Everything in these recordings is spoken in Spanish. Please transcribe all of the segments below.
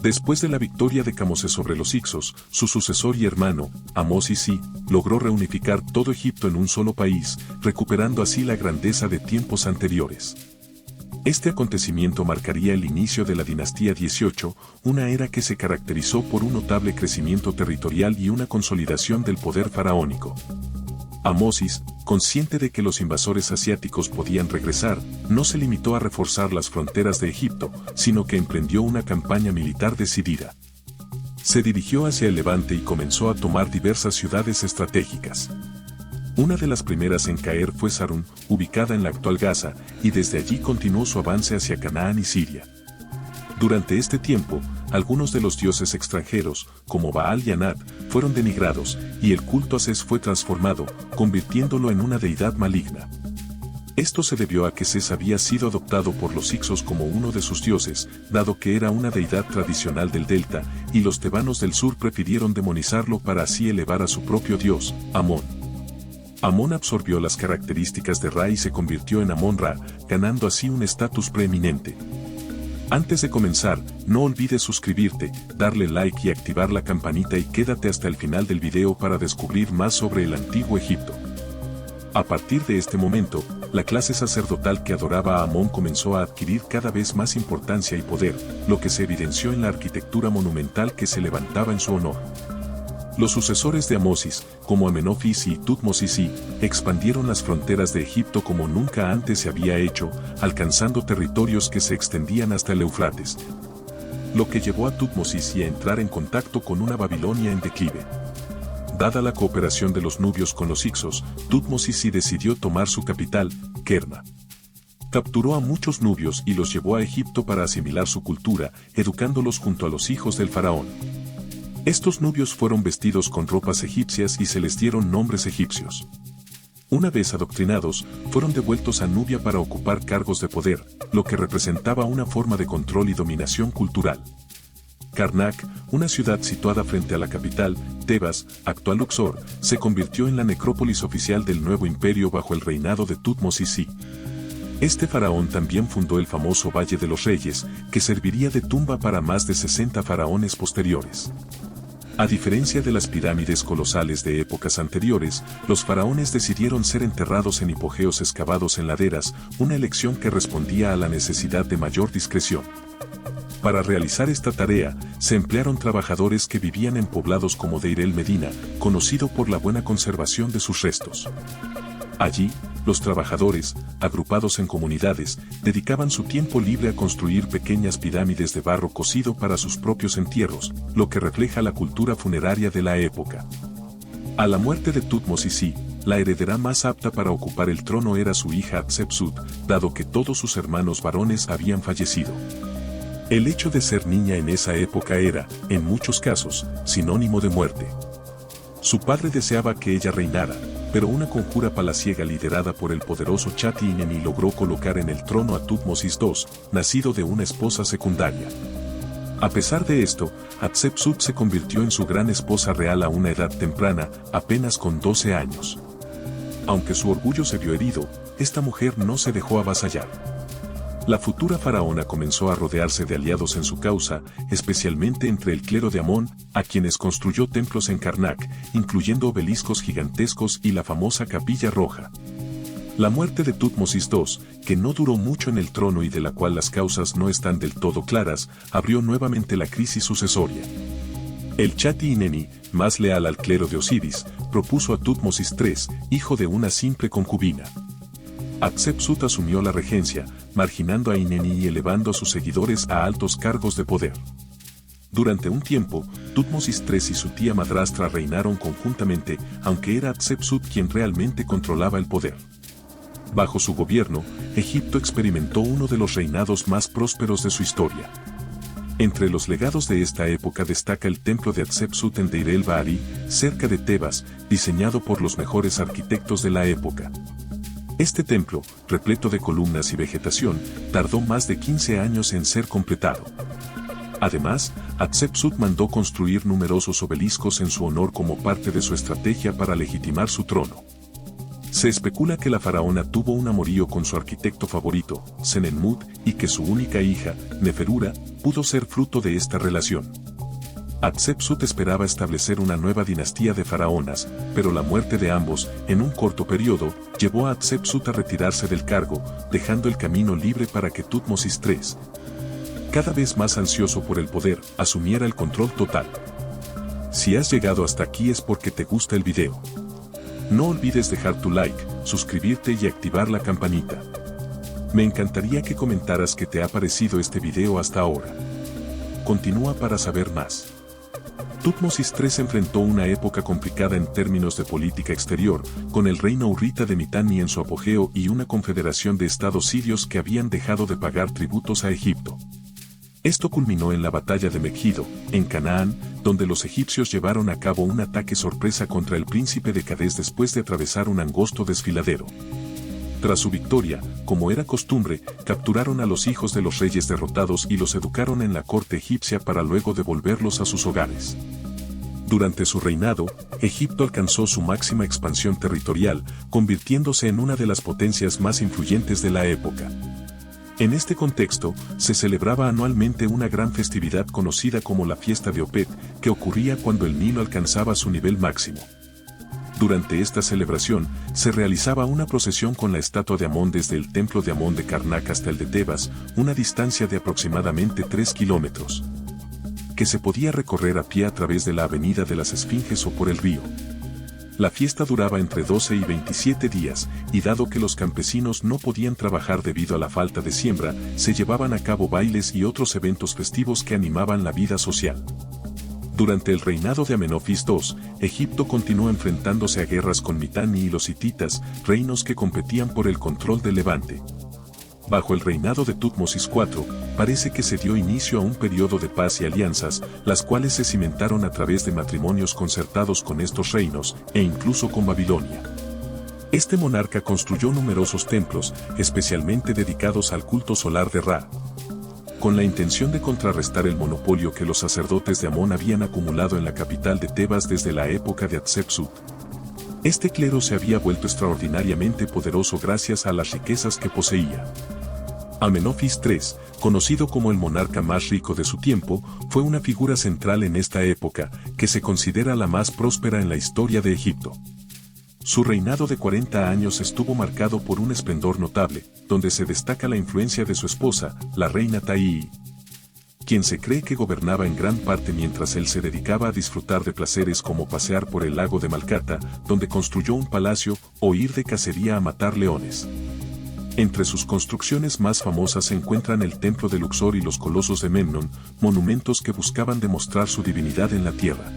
Después de la victoria de Camoses sobre los Hicsos, su sucesor y hermano, Amosis I, logró reunificar todo Egipto en un solo país, recuperando así la grandeza de tiempos anteriores. Este acontecimiento marcaría el inicio de la dinastía 18, una era que se caracterizó por un notable crecimiento territorial y una consolidación del poder faraónico. Amosis, consciente de que los invasores asiáticos podían regresar, no se limitó a reforzar las fronteras de Egipto, sino que emprendió una campaña militar decidida. Se dirigió hacia el Levante y comenzó a tomar diversas ciudades estratégicas. Una de las primeras en caer fue Sarún, ubicada en la actual Gaza, y desde allí continuó su avance hacia Canaán y Siria. Durante este tiempo, algunos de los dioses extranjeros, como Baal y Anat, fueron denigrados, y el culto a Ses fue transformado, convirtiéndolo en una deidad maligna. Esto se debió a que Ses había sido adoptado por los Hicsos como uno de sus dioses, dado que era una deidad tradicional del delta, y los tebanos del sur prefirieron demonizarlo para así elevar a su propio dios, Amón. Amón absorbió las características de Ra y se convirtió en Amón-Ra, ganando así un estatus preeminente. Antes de comenzar, no olvides suscribirte, darle like y activar la campanita y quédate hasta el final del video para descubrir más sobre el antiguo Egipto. A partir de este momento, la clase sacerdotal que adoraba a Amón comenzó a adquirir cada vez más importancia y poder, lo que se evidenció en la arquitectura monumental que se levantaba en su honor. Los sucesores de Amosis, como Amenofis y Tutmosis I, expandieron las fronteras de Egipto como nunca antes se había hecho, alcanzando territorios que se extendían hasta el Éufrates, lo que llevó a Tutmosis I a entrar en contacto con una Babilonia en declive. Dada la cooperación de los nubios con los Hicsos, Tutmosis I decidió tomar su capital, Kerma. Capturó a muchos nubios y los llevó a Egipto para asimilar su cultura, educándolos junto a los hijos del faraón. Estos nubios fueron vestidos con ropas egipcias y se les dieron nombres egipcios. Una vez adoctrinados, fueron devueltos a Nubia para ocupar cargos de poder, lo que representaba una forma de control y dominación cultural. Karnak, una ciudad situada frente a la capital, Tebas, actual Luxor, se convirtió en la necrópolis oficial del nuevo imperio bajo el reinado de Tutmosis I. Este faraón también fundó el famoso Valle de los Reyes, que serviría de tumba para más de 60 faraones posteriores. A diferencia de las pirámides colosales de épocas anteriores, los faraones decidieron ser enterrados en hipogeos excavados en laderas, una elección que respondía a la necesidad de mayor discreción. Para realizar esta tarea, se emplearon trabajadores que vivían en poblados como Deir el-Medina, conocido por la buena conservación de sus restos. Allí, los trabajadores, agrupados en comunidades, dedicaban su tiempo libre a construir pequeñas pirámides de barro cocido para sus propios entierros, lo que refleja la cultura funeraria de la época. A la muerte de Tutmosis I, la heredera más apta para ocupar el trono era su hija Hatshepsut, dado que todos sus hermanos varones habían fallecido. El hecho de ser niña en esa época era, en muchos casos, sinónimo de muerte. Su padre deseaba que ella reinara, pero una conjura palaciega liderada por el poderoso Chati-Ineni logró colocar en el trono a Tutmosis II, nacido de una esposa secundaria. A pesar de esto, Hatshepsut se convirtió en su gran esposa real a una edad temprana, apenas con 12 años. Aunque su orgullo se vio herido, esta mujer no se dejó avasallar. La futura faraona comenzó a rodearse de aliados en su causa, especialmente entre el clero de Amón, a quienes construyó templos en Karnak, incluyendo obeliscos gigantescos y la famosa Capilla Roja. La muerte de Tutmosis II, que no duró mucho en el trono y de la cual las causas no están del todo claras, abrió nuevamente la crisis sucesoria. El Chati-Ineni, más leal al clero de Osiris, propuso a Tutmosis III, hijo de una simple concubina. Hatshepsut asumió la regencia, marginando a Ineni y elevando a sus seguidores a altos cargos de poder. Durante un tiempo, Tutmosis III y su tía madrastra reinaron conjuntamente, aunque era Hatshepsut quien realmente controlaba el poder. Bajo su gobierno, Egipto experimentó uno de los reinados más prósperos de su historia. Entre los legados de esta época destaca el templo de Hatshepsut en Deir el-Bahari, cerca de Tebas, diseñado por los mejores arquitectos de la época. Este templo, repleto de columnas y vegetación, tardó más de 15 años en ser completado. Además, Hatshepsut mandó construir numerosos obeliscos en su honor como parte de su estrategia para legitimar su trono. Se especula que la faraona tuvo un amorío con su arquitecto favorito, Senenmut, y que su única hija, Neferura, pudo ser fruto de esta relación. Hatshepsut esperaba establecer una nueva dinastía de faraonas, pero la muerte de ambos, en un corto periodo, llevó a Hatshepsut a retirarse del cargo, dejando el camino libre para que Tutmosis III, cada vez más ansioso por el poder, asumiera el control total. Si has llegado hasta aquí es porque te gusta el video. No olvides dejar tu like, suscribirte y activar la campanita. Me encantaría que comentaras qué te ha parecido este video hasta ahora. Continúa para saber más. Tutmosis III enfrentó una época complicada en términos de política exterior, con el reino hurrita de Mitanni en su apogeo y una confederación de estados sirios que habían dejado de pagar tributos a Egipto. Esto culminó en la batalla de Megiddo, en Canaán, donde los egipcios llevaron a cabo un ataque sorpresa contra el príncipe de Cadés después de atravesar un angosto desfiladero. Tras su victoria, como era costumbre, capturaron a los hijos de los reyes derrotados y los educaron en la corte egipcia para luego devolverlos a sus hogares. Durante su reinado, Egipto alcanzó su máxima expansión territorial, convirtiéndose en una de las potencias más influyentes de la época. En este contexto, se celebraba anualmente una gran festividad conocida como la fiesta de Opet, que ocurría cuando el Nilo alcanzaba su nivel máximo. Durante esta celebración, se realizaba una procesión con la estatua de Amón desde el templo de Amón de Karnak hasta el de Tebas, una distancia de aproximadamente 3 kilómetros, que se podía recorrer a pie a través de la Avenida de las Esfinges o por el río. La fiesta duraba entre 12 y 27 días, y dado que los campesinos no podían trabajar debido a la falta de siembra, se llevaban a cabo bailes y otros eventos festivos que animaban la vida social. Durante el reinado de Amenofis II, Egipto continuó enfrentándose a guerras con Mitanni y los hititas, reinos que competían por el control del Levante. Bajo el reinado de Tutmosis IV, parece que se dio inicio a un periodo de paz y alianzas, las cuales se cimentaron a través de matrimonios concertados con estos reinos, e incluso con Babilonia. Este monarca construyó numerosos templos, especialmente dedicados al culto solar de Ra, con la intención de contrarrestar el monopolio que los sacerdotes de Amón habían acumulado en la capital de Tebas desde la época de Hatshepsut. Este clero se había vuelto extraordinariamente poderoso gracias a las riquezas que poseía. Amenofis III, conocido como el monarca más rico de su tiempo, fue una figura central en esta época, que se considera la más próspera en la historia de Egipto. Su reinado de 40 años estuvo marcado por un esplendor notable, donde se destaca la influencia de su esposa, la reina Taii, quien se cree que gobernaba en gran parte mientras él se dedicaba a disfrutar de placeres como pasear por el lago de Malcata, donde construyó un palacio, o ir de cacería a matar leones. Entre sus construcciones más famosas se encuentran el templo de Luxor y los colosos de Memnon, monumentos que buscaban demostrar su divinidad en la tierra.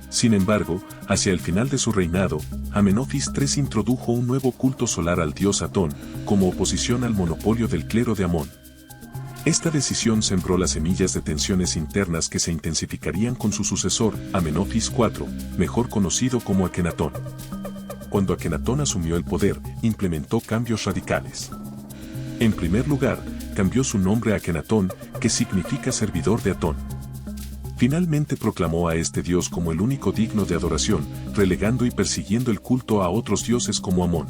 Sin embargo, hacia el final de su reinado, Amenofis III introdujo un nuevo culto solar al dios Atón, como oposición al monopolio del clero de Amón. Esta decisión sembró las semillas de tensiones internas que se intensificarían con su sucesor, Amenofis IV, mejor conocido como Akenatón. Cuando Akenatón asumió el poder, implementó cambios radicales. En primer lugar, cambió su nombre a Akenatón, que significa servidor de Atón. Finalmente proclamó a este dios como el único digno de adoración, relegando y persiguiendo el culto a otros dioses como Amón.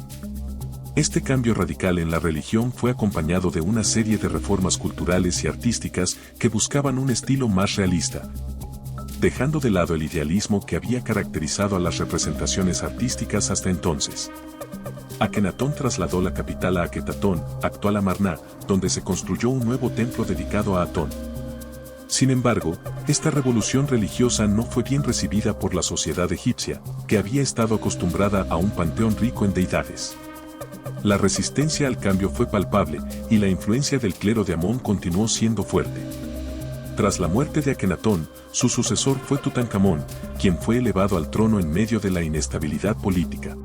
Este cambio radical en la religión fue acompañado de una serie de reformas culturales y artísticas que buscaban un estilo más realista, dejando de lado el idealismo que había caracterizado a las representaciones artísticas hasta entonces. Akenatón trasladó la capital a Aketatón, actual Amarná, donde se construyó un nuevo templo dedicado a Atón. Sin embargo, esta revolución religiosa no fue bien recibida por la sociedad egipcia, que había estado acostumbrada a un panteón rico en deidades. La resistencia al cambio fue palpable, y la influencia del clero de Amón continuó siendo fuerte. Tras la muerte de Akenatón, su sucesor fue Tutankamón, quien fue elevado al trono en medio de la inestabilidad política.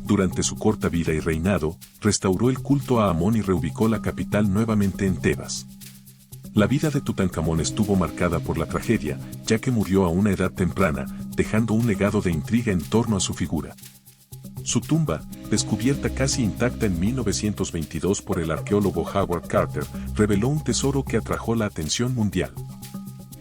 Durante su corta vida y reinado, restauró el culto a Amón y reubicó la capital nuevamente en Tebas. La vida de Tutankamón estuvo marcada por la tragedia, ya que murió a una edad temprana, dejando un legado de intriga en torno a su figura. Su tumba, descubierta casi intacta en 1922 por el arqueólogo Howard Carter, reveló un tesoro que atrajo la atención mundial.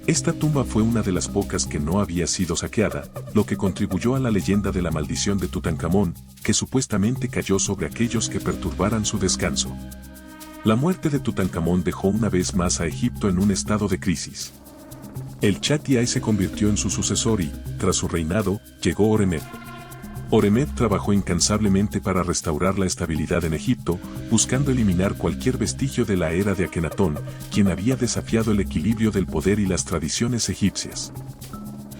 Esta tumba fue una de las pocas que no había sido saqueada, lo que contribuyó a la leyenda de la maldición de Tutankamón, que supuestamente cayó sobre aquellos que perturbaran su descanso. La muerte de Tutankamón dejó una vez más a Egipto en un estado de crisis. El Chatiay se convirtió en su sucesor y, tras su reinado, llegó Horemheb. Horemheb trabajó incansablemente para restaurar la estabilidad en Egipto, buscando eliminar cualquier vestigio de la era de Akenatón, quien había desafiado el equilibrio del poder y las tradiciones egipcias.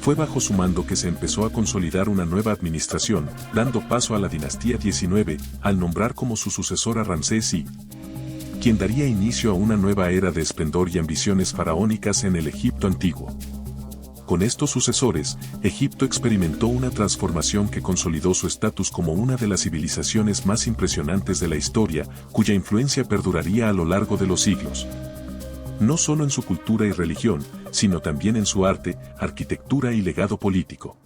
Fue bajo su mando que se empezó a consolidar una nueva administración, dando paso a la dinastía 19, al nombrar como su sucesor a Ramsés I, quien daría inicio a una nueva era de esplendor y ambiciones faraónicas en el Egipto antiguo. Con estos sucesores, Egipto experimentó una transformación que consolidó su estatus como una de las civilizaciones más impresionantes de la historia, cuya influencia perduraría a lo largo de los siglos. No solo en su cultura y religión, sino también en su arte, arquitectura y legado político.